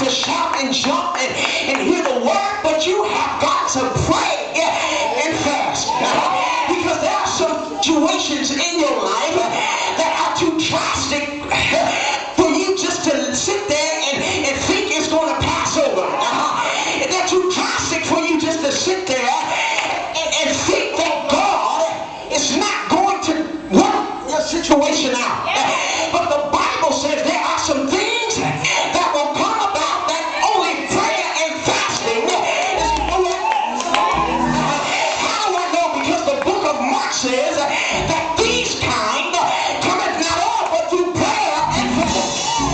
to shout and jump and hear the word, but you have got to pray and fast. Because there are some situations in your life that are too drastic for you just to sit there and think it's going to pass over. They're too drastic for you just to sit there and think that God is not going to work your situation out. But the Bible says there are some things that will come about that only prayer and fasting is going to How do I know? Because the book of Mark says that these kind cometh not all but through prayer and fasting.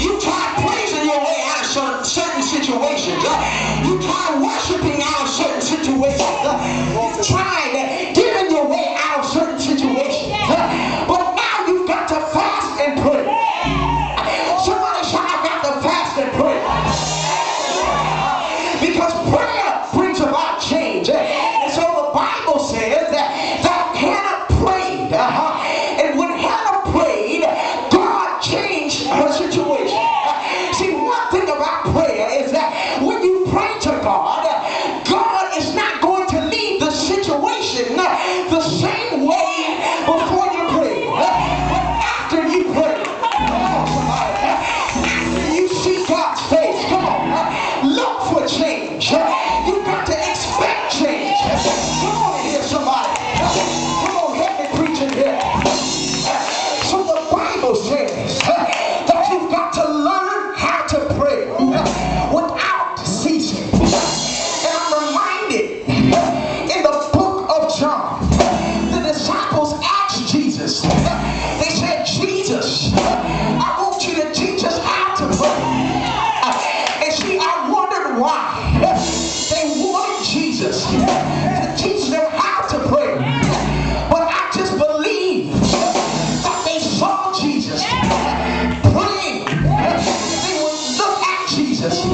You try praising your way out of certain situations. You try worshiping out of certain situations. You try giving your way out of certain situations. But now you've got to fast and pray. Somebody shout, I've got to fast and pray. Because prayer brings about change. And so the Bible says that Hannah prayed. And when Hannah prayed, God changed her situation. See, one thing about prayer is that when you pray to God, God is not going to leave the situation the same way before you pray. But after you pray, after you see God's face, come on, look for change. You've got to expect change. Come on here, somebody. Come on, help me preach in here. So the Bible says that you've got to learn how to pray without ceasing. And I'm reminded in the book of John, the disciples asked Jesus, they said, Jesus, I want you to teach us how to pray. And see, I wondered why they wanted Jesus to teach them how to pray. But I just believe that they saw Jesus praying. They would look at Jesus